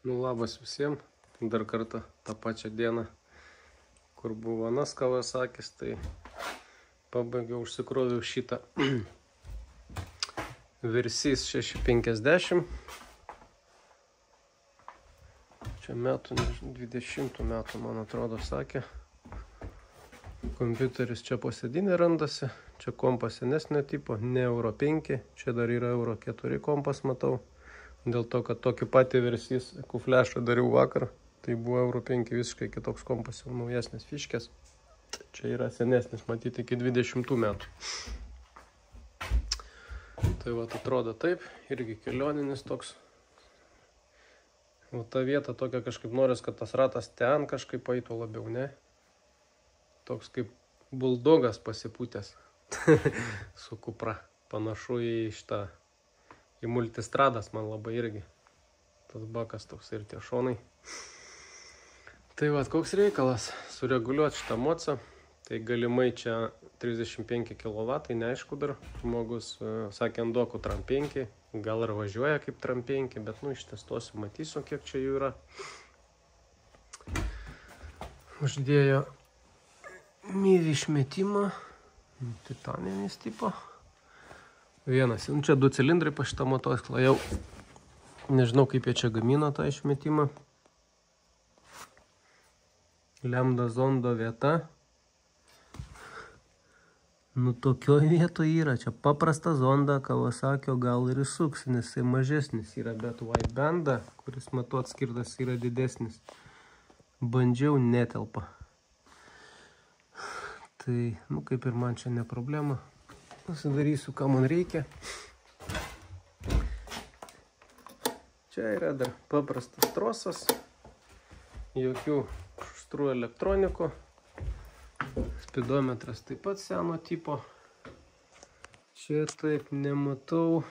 Nu labas visiems, dar kartą tą pačią dieną, kur buvo anas Kawasakis, tai pabaigiau, užsikroviau šitą Versys 650. Čia metų, 20 metų, man atrodo, sakė. Kompiuteris čia po sėdinė randasi, čia kompas senesnio tipo, ne Euro 5, čia dar yra Euro 4 kompas, matau. Dėl to, kad tokį patį Versys kuflešą dariau vakar, tai buvo Euro 5 visiškai kitoks kompas, jau naujesnis fiškės. Čia yra senesnis, matyti, iki 20 metų. Tai va, atrodo taip, irgi kelioninis toks. O ta vieta tokia kažkaip noris, kad tas ratas ten kažkaip eitų labiau, ne? Toks kaip buldogas pasipūtęs su kupra. Panašu į šitą, į multistradas man labai irgi. Tas bakas toks ir tie šonai. Tai va, koks reikalas sureguliuoti šitą mocą. Tai galimai čia 35 kW, neaišku dar. Žmogus sakė ant dokų Tram 5, gal ir važiuoja kaip Tram 5, bet nu ištestuosiu, matysiu, kiek čia jų yra. Uždėjo myvį išmetimą, titaninis tipo. Vienas, nu čia 2 cilindrai pa šitą motociklą, jau nežinau kaip jie čia gamino tą išmetimą. Lambda zondo vieta. Nu tokioj vietoje yra, čia paprasta zonda Kawasakio gal ir įsuks, nes jisai mažesnis yra, bet widebandą, kuris matuot skirtas, yra didesnis. Bandžiau, netelpa. Tai, nu kaip ir man čia ne problema. Pasidarysiu, ką man reikia. Čia yra dar paprastas trosas. Jokių šustrų elektronikų. Spidometras taip pat seno tipo. Čia taip nematau.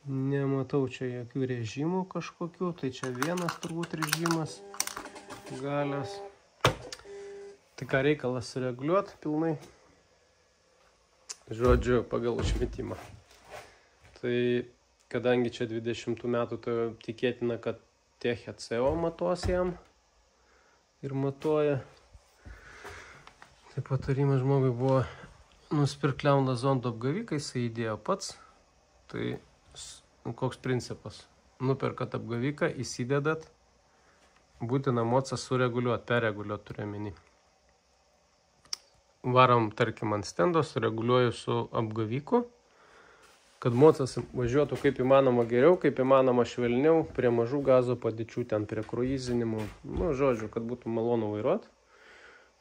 Nematau čia jokių režimų kažkokių. Tai čia vienas turbūt režimas galios. Tai ką reikalas sureguliuoti pilnai. Žodžiu, pagal išmetimą. Tai kadangi čia 20 metų, tai tikėtina, kad THCO matuos jam ir matuoja. Tai patarimas žmogui buvo nusipirkti Lambda zondo apgaviką, jisai įdėjo pats. Tai koks principas? Nuperkat apgaviką, įsidedat, būtina mocą sureguliuoti, perreguliuoti turiu omeny. Varom, tarkim, ant stendo, sureguliuoju su apgaviku, kad mocas važiuotų kaip įmanoma geriau, kaip įmanoma švelniau, prie mažų gazo padėčių, ten prie kruizinimų, nu, žodžiu, kad būtų malonu vairuoti.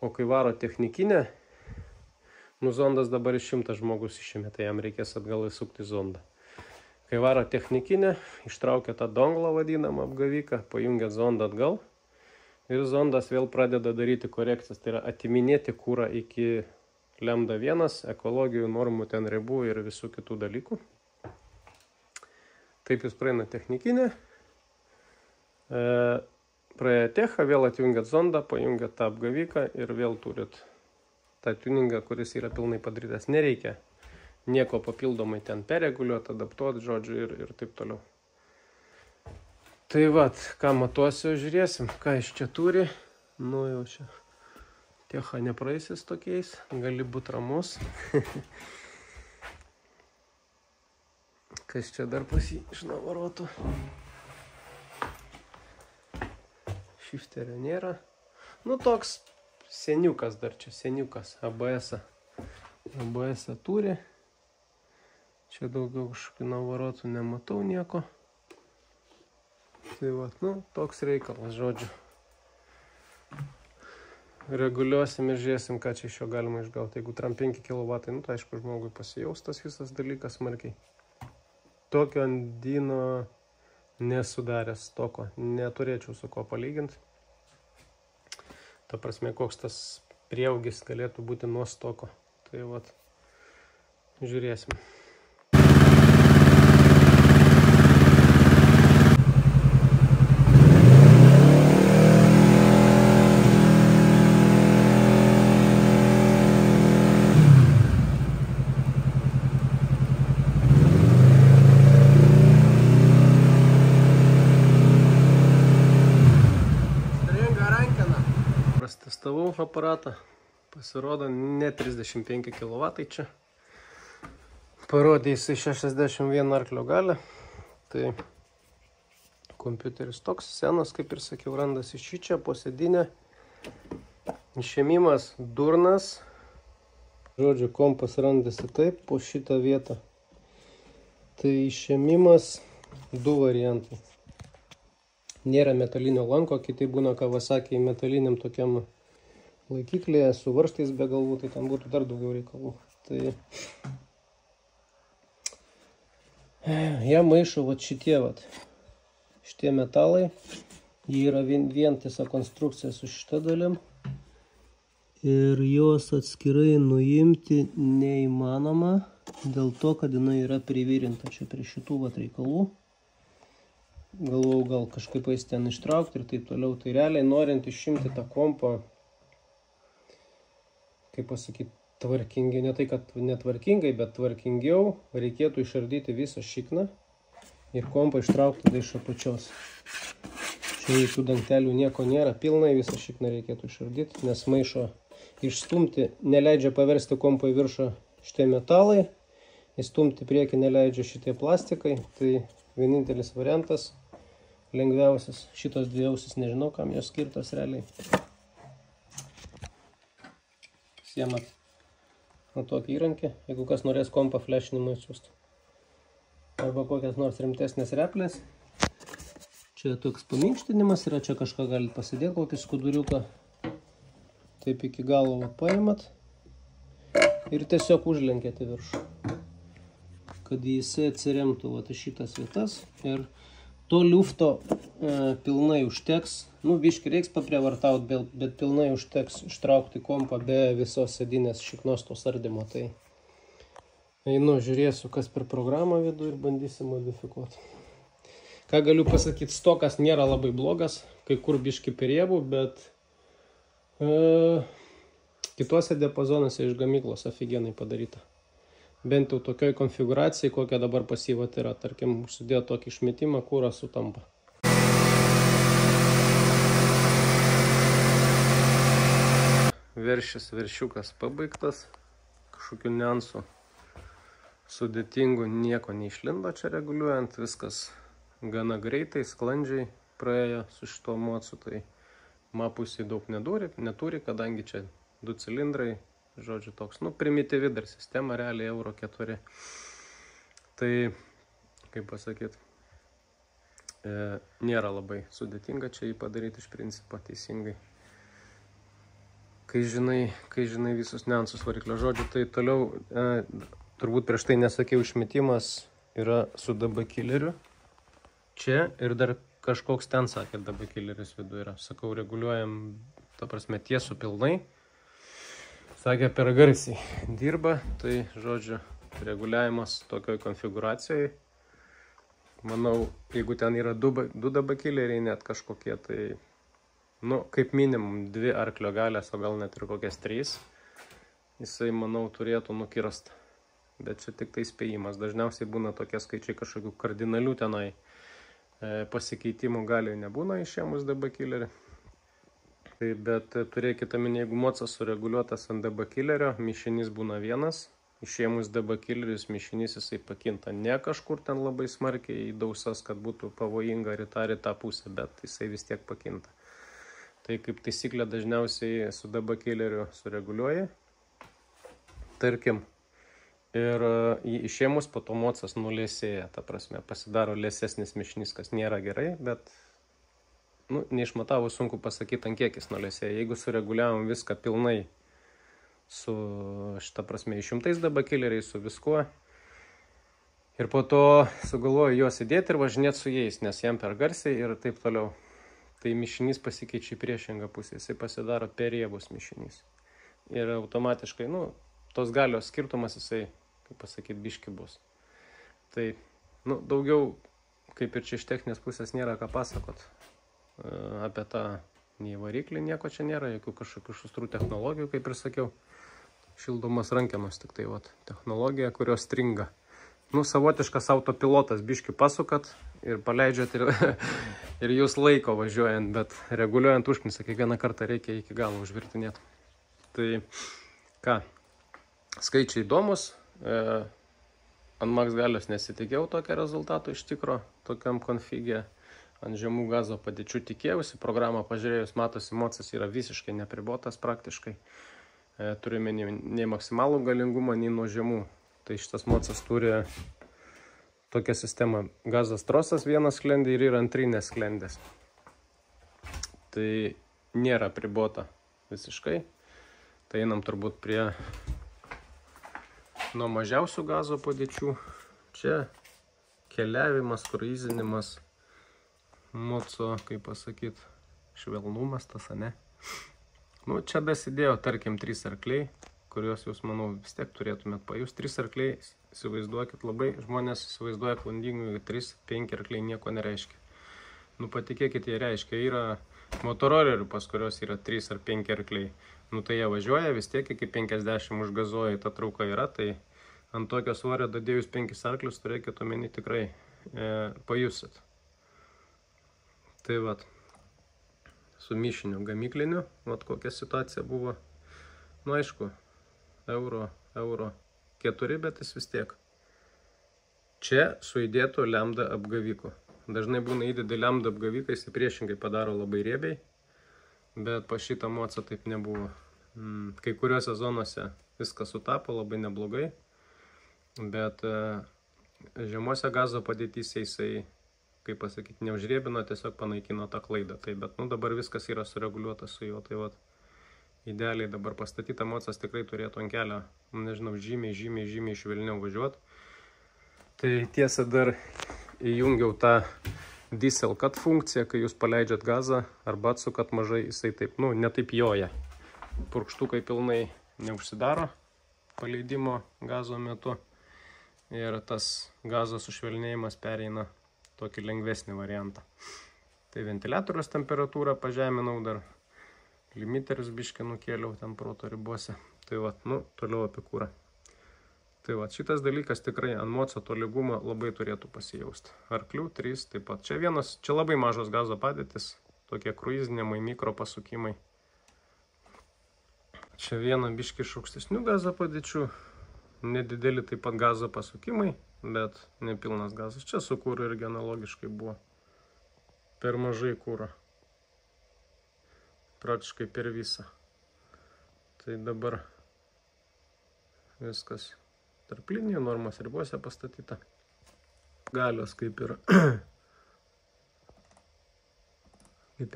O kai varo technikinė, nu, zondas dabar 100 žmogus išėmė, tai jam reikės atgal įsukti zondą. Kai varo technikinė, ištraukia tą donglą vadinamą apgaviką, pajungia zondą atgal ir zondas vėl pradeda daryti korekcijas, tai yra atiminėti kūrą iki Lambda 1, ekologijų normų, ten ribų ir visų kitų dalykų. Taip jūs praeina technikinė, praėję techą, vėl atjungiat zondą, pajungiat tą apgaviką ir vėl turit tą tuningą, kuris yra pilnai padarytas. Nereikia nieko papildomai ten perreguliuoti, adaptuoti, žodžiu, ir taip toliau. Tai vat, ką matuosiu, žiūrėsim, ką iš čia turi. Nu jau čia techa nepraeisis tokiais, gali būti ramus. Kas čia dar pas jį išnavarotų? Shifterio nėra. Nu toks seniukas dar čia, seniukas, ABS-ą. ABS-ą turi. Čia daugiau kažkokių navarotų nematau nieko. Tai va, nu, toks reikalas, žodžiu. Reguliuosim ir žiūrėsim, ką čia iš jo galima išgauti. Jeigu Tram 5 kW, nu, tai aišku, žmogui pasijaus tas visas dalykas smarkiai. Tokio andyno nesudaręs toko, neturėčiau su ko palyginti. Ta prasme, koks tas prieaugis galėtų būti nuo stoko. Tai vat, žiūrėsim. Testavau aparatą, pasirodo ne 35 kW čia. Parodė jisai 61 arklio galią. Tai kompiuteris toks senas, kaip ir sakiau, randasi šičia po sėdinę. Išėmimas durnas. Žodžiu, kompas randasi taip po šitą vietą. Tai išėmimas du variantai. Nėra metalinio lanko, kitai būna Kawasaki metaliniam tokiam laikiklėje su varžtais be galvų, tai ten būtų dar daugiau reikalų. Tai ją maišo vat šitie šitie metalai. Jie yra vientisa konstrukcija su šita dalim. Ir jos atskirai nuimti neįmanoma, dėl to, kad jinai yra privirinta čia prie šitų reikalų. Galvau, gal kažkaip eis ten ištraukti ir taip toliau. Tai realiai norint išimti tą kompą, kaip pasakyti, tvarkingai, ne tai, kad netvarkingai, bet tvarkingiau, reikėtų išardyti visą šikną ir kompą ištraukti tada iš apačios. Čia jokių dangtelių nieko nėra, pilnai visą šikną reikėtų išardyti, nes maišo išstumti neleidžia paversti kompą į viršų šitie metalai, įstumti priekį neleidžia šitie plastikai, tai vienintelis variantas, lengviausias, šitos dvi ausis, nežinau, kam jos skirtos realiai. Siemat tokį įrankį, jeigu kas norės kompą flešinimui siūsti. Arba kokias nors rimtesnės replės. Čia toks paminkštinimas yra, čia kažką galite pasidėti, kokį skuduriuką. Taip iki galo paimat ir tiesiog užlenkėte viršų, kad jisai atsiremtų šitas vietas ir to liufto pilnai užteks. Nu, biškį reiks paprievartauti, bet pilnai užteks ištraukti kompą be visos sėdinės šiknos to sardymo. Tai einu, žiūrėsiu, kas per programą vidu ir bandysiu modifikuoti. Ką galiu pasakyti, stokas nėra labai blogas, kai kur biškį per riebų, bet kituose diapazonuose iš gamyklos afigenai padaryta. Bent jau tokioj konfiguracijai, kokia dabar pasyvat yra. Tarkim, užsidėjo tokį išmetimą, kuras sutampa. Veršiukas pabaigtas. Kažkokių niuansų sudėtingų nieko neišlindo čia reguliuojant. Viskas gana greitai, sklandžiai praėjo su šituo mocu. Tai mapusiai daug neturi, kadangi čia 2 cilindrai. Žodžiu, toks, primityvi dar sistema, realiai Euro 4. Tai, kaip pasakyti, nėra labai sudėtinga čia jį padaryti iš principo teisingai. Kai žinai visus niuansus variklio. Žodžiu, tai toliau, turbūt prieš tai nesakiau, išmetimas yra su DB killeriu. Čia ir dar kažkoks ten, sakė, DB killeris vidu yra. Sakau, reguliuojam, ta prasme, tiesų pilnai. Sakė, per garsiai dirba, tai, žodžiu, reguliavimas tokioj konfiguracijai. Manau, jeigu ten yra 2 DB killeriai net kažkokie, tai, kaip minimum 2 arklio galės, o gal net ir kokias 3, jisai, manau, turėtų nukirst. Bet čia tik tai spėjimas. Dažniausiai būna tokie skaičiai, kažkokių kardinalių tenai pasikeitimų galiai nebūna išėmus DB killerį. Bet turėkite omeny, jeigu mocas sureguliuotas ant DB killerio, mišinys būna vienas, išėmus DB killerius mišinys jisai pakinta ne kažkur ten labai smarkiai į dausas, kad būtų pavojinga ir tą pusę, bet jisai vis tiek pakinta. Tai kaip taisyklė dažniausiai su DB killeriu sureguliuoji, tarkim, ir jį išėmus po to mocas nulėsėja, ta prasme, pasidaro lėsesnis mišinys, kas nėra gerai, bet neišmatavo sunku pasakyti, ant kiek jis nulėsėja. Jeigu sureguliavom viską pilnai su, šitą prasme, išimtais DB killeriais, su viskuo, ir po to sugalvoju juos įdėti ir važinėti su jais, nes jam per garsiai ir taip toliau. Tai mišinys pasikeičia į priešingą pusę, jisai pasidaro per riebus mišinys. Ir automatiškai, tos galios skirtumas jisai, kaip pasakyti, biški bus. Tai, daugiau, kaip ir čia iš techninės pusės nėra ką pasakot. Apie tą nei variklį nieko čia nėra, jokių kažkokių šustrų technologijų, kaip ir sakiau. Šildomas rankenos, tik tai technologija, kurios stringa. Savotiškas autopilotas, biški pasukat ir paleidžiat ir ir jūs laiko važiuojant, bet reguliuojant užknisą kiekvieną kartą reikia iki galo užvirtinėti. Tai ką, skaičiai įdomus, ant max galios nesitikėjau tokio rezultato iš tikro, tokiam konfigė, ant žemų gazo padėčių tikėjausi, programą pažiūrėjus matosi, mocas yra visiškai nepribotas praktiškai, turime nei maksimalų galingumą, nei nuo žemų, tai šitas mocas turi tokią sistemą, gazas trosas vienas sklendė ir yra antrinės sklendės, tai nėra pribota visiškai. Tai einam turbūt prie nuo mažiausių gazo padėčių. Čia keliavimas, kruizinimas, moco, kaip pasakyt, švelnumas tas, ane? Nu, čia dasidėjo, tarkim, 3 arkliai, kuriuos jūs, manau, vis tiek turėtumėt pajust. 3 arkliai, įsivaizduokit, labai žmonės įsivaizduoja klandingai, 3-5 arkliai nieko nereiškia. Nu, patikėkit, jie reiškia, yra motorolerių, pas kurios yra 3 ar 5 arkliai. Nu, tai jie važiuoja, vis tiek iki 50 užgazuoja, ta trauka yra, tai ant tokio svorio dadėjus 5 arklius, turėkit omeny tikrai pajusit. Tai vat, su mišiniu gamykliniu, vat kokia situacija buvo. Nu, aišku, euro 4, bet jis vis tiek. Čia su įdėtu lambda apgaviku. Dažnai būna įdėdė lambda apgaviką, jis priešingai padaro labai riebiai, bet pa šitą mocą taip nebuvo. Kai kuriuose zonose viskas sutapo labai neblogai, bet žemose gazo padėtyse jisai, kaip pasakyti, neužriebino, tiesiog panaikino tą klaidą. Tai, bet nu, dabar viskas yra sureguliuota su juo, tai vat, idealiai dabar pastatyta mocas tikrai turėtų ant kelio, nežinau, žymiai švelniau važiuoti. Tai tiesa dar įjungiau tą diesel cut funkciją, kai jūs paleidžiat gazą arba atsukat mažai, jisai taip, nu, netaip joja. Purkštukai pilnai neužsidaro paleidimo gazo metu ir tas gazo sušvelnėjimas pereina tokį lengvesnį variantą. Tai ventiliatoriaus temperatūrą pažeminau dar, limiterius biškį nukėliau ten proto ribose. Tai vat, nu, toliau apie kūrą. Tai vat, šitas dalykas tikrai ant moco tolygumo labai turėtų pasijausti. Arklių 3 taip pat. Čia labai mažos gazo padėtis, tokie kruizinimai, mikro pasukimai. Čia viena biškį iš aukštesnių gazo padėčių, nedideli taip pat gazo pasukimai, bet nepilnas gazas. Čia su kūru irgi analogiškai buvo. Per mažai kūro. Praktiškai per visą. Tai dabar viskas tarp linijų, normos ribose pastatyta. Galios kaip ir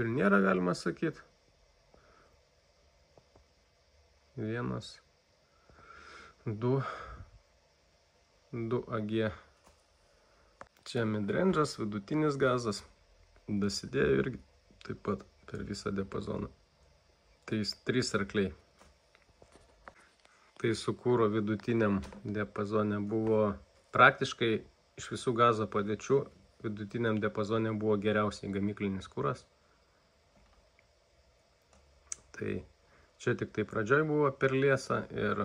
nėra, galima sakyti. 1, 2 AG. Čia midrange'as, vidutinis gazas. Dasidėjo irgi taip pat per visą diapazoną. 3 arkliai. Tai su kūro vidutiniam diapazone buvo praktiškai iš visų gazo padėčių, vidutiniam diapazone buvo geriausiai gamyklinis kūras. Tai čia tik tai pradžioj buvo per liesą ir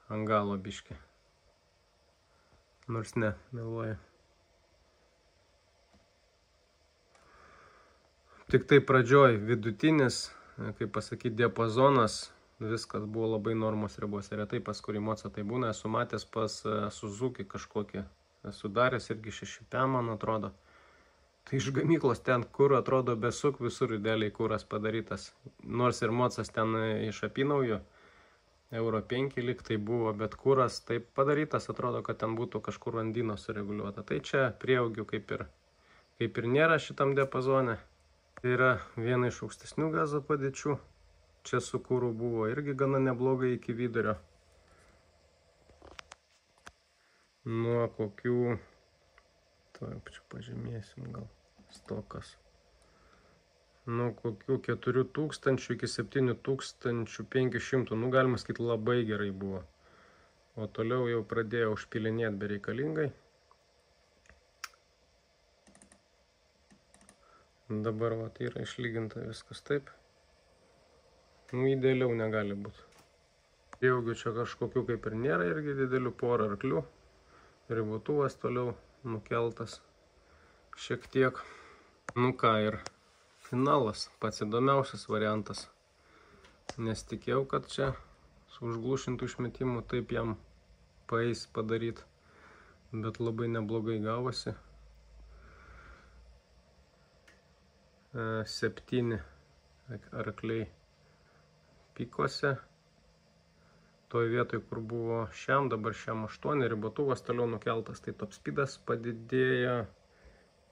ant galo biškį. Nors ne, meluoju. Tik tai pradžioj vidutinis, kaip pasakyti, diapazonas, viskas buvo labai normos ribose. Retai pas kurį mocą tai būna. Esu matęs pas Suzuki kažkokį. Esu daręs irgi 6P, man atrodo. Tai iš gamyklos ten, kur atrodo besuk, visur idealiai kūras padarytas. Nors ir mocas ten iš apynaujų, euro 5 lyg tai buvo, bet kūras taip padarytas, atrodo, kad ten būtų kažkur vandino sureguliuota. Tai čia prieaugių kaip ir nėra šitam diapazone. Tai yra viena iš aukštesnių gazo padėčių. Čia su kūru buvo irgi gana neblogai iki vidurio. Nuo kokių, taip čia pažymėsim gal, stokas. Nuo kokių 4000 iki 7500, nu galima sakyti, labai gerai buvo. O toliau jau pradėjau užpilinėti bereikalingai. Dabar vat yra išlyginta viskas taip. Nu, idealiau negali būti. Prieaugių čia kažkokių kaip ir nėra, irgi didelių, porą arklių. Ribotuvas toliau nukeltas šiek tiek. Nu ką, ir finalas, pats įdomiausias variantas. Nesitikėjau, kad čia su užglušintų išmetimu taip jam paeis padaryti, bet labai neblogai gavosi. 7 arkliai pikuose. Toj vietoj, kur buvo šiam, dabar šiam 8, ribotuvas toliau nukeltas, tai top speedas padidėjo.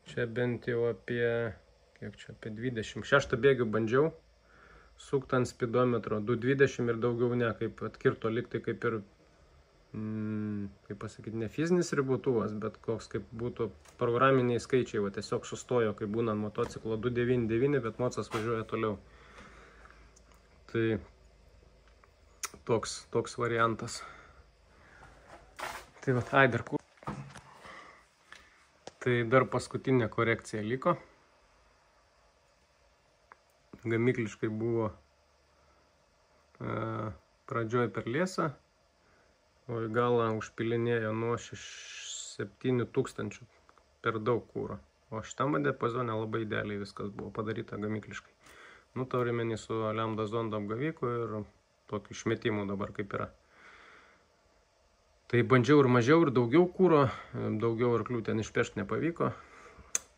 Čia bent jau apie, kiek čia, apie 26 bėgių bandžiau sukti ant speedometro, 2.20 ir daugiau ne, kaip atkirto liktai kaip ir, kaip pasakyti, ne fizinis ribotuvas, bet koks kaip būtų programiniai skaičiai, va tiesiog sustojo, kai būna ant motociklo 2.99, bet mocas važiuoja toliau. Tai toks variantas. Tai va, dar kur. Tai dar paskutinė korekcija liko. Gamykliškai buvo pradžioj per liesą, o į galą užpilinėjo nuo 7000 per daug kūro. O šitam diapazone labai idealiai viskas buvo padaryta gamykliškai. Nu, taurimenį su lambda zondo apgaviku ir tokiu išmetimu dabar kaip yra. Tai bandžiau ir mažiau, ir daugiau kūro, daugiau arklių ten išpešti nepavyko.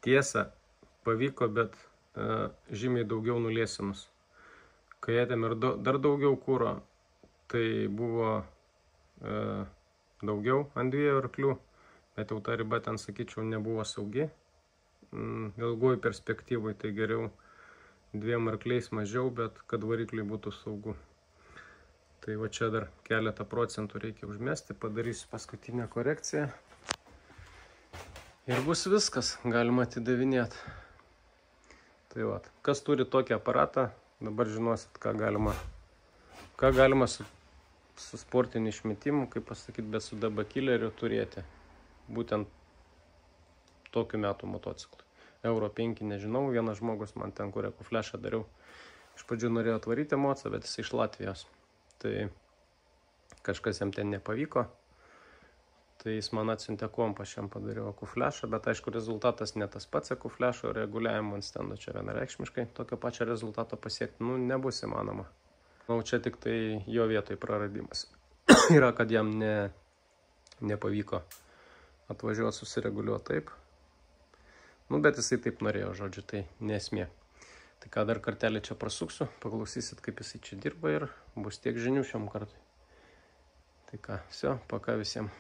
Tiesa, pavyko, bet žymiai daugiau nuliesinus. Kai ėtėm ir dar daugiau kūro, tai buvo daugiau ant 2 arklių, bet jau ta riba ten, sakyčiau, nebuvo saugi. Ilguoju perspektyvui tai geriau 2 arkliais mažiau, bet kad varikliui būtų saugu. Tai va čia dar keletą procentų reikia užmesti, padarysiu paskutinę korekciją. Ir bus viskas, galima atidavinėti. Tai va, kas turi tokį aparatą, dabar žinosit, ką galima su sportiniu išmetimu, kaip pasakyti, bet su DB killeriu turėti. Būtent tokiu metų motociklui. Euro 5 nežinau, vienas žmogus man ten, kur ekoflešą dariau. Iš pradžių norėjo atvaryti emociją, bet jis iš Latvijos. Tai kažkas jam ten nepavyko. Tai jis man atsiuntė kompą, aš jam padariau ekoflešą, bet aišku rezultatas ne tas pats ekoflešo reguliavimo ant stendo čia vienareikšmiškai. Tokio pačio rezultato pasiekti, nebus įmanoma. Čia tik tai jo vietoj praradimas. Yra, kad jam nepavyko atvažiuoti susireguliuoti taip. Bet jisai taip norėjo, žodžiu, tai nesmė. Tai ką dar kartelį čia prasuksiu, paklausysit, kaip jisai čia dirba ir bus tiek žinių šiam kartui. Tai ką, viso, paka visiems.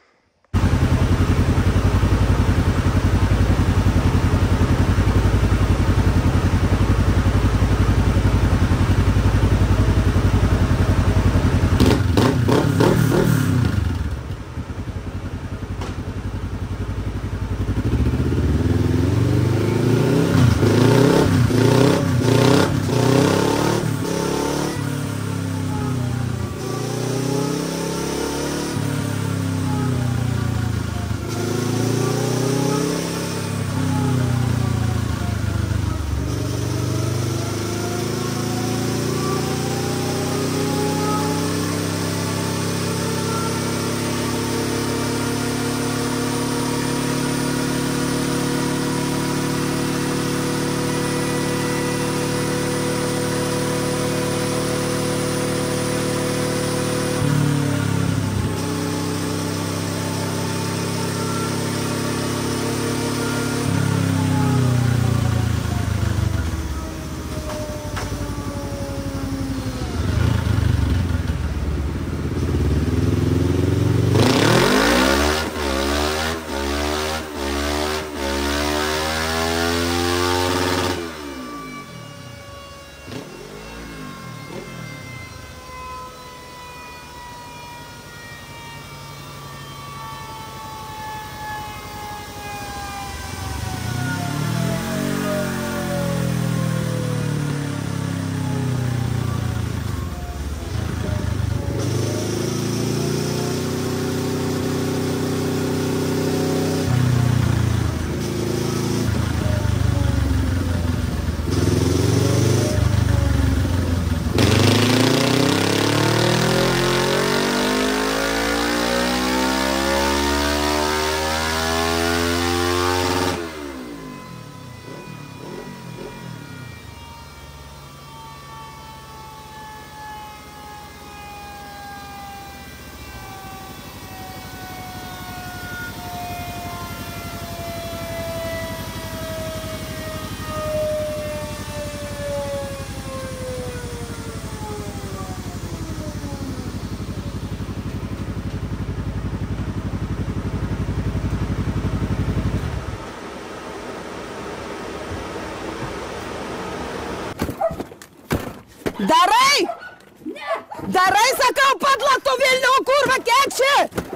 Darai? Darai, sakau, padla tu Vilnių, kurva, kekši!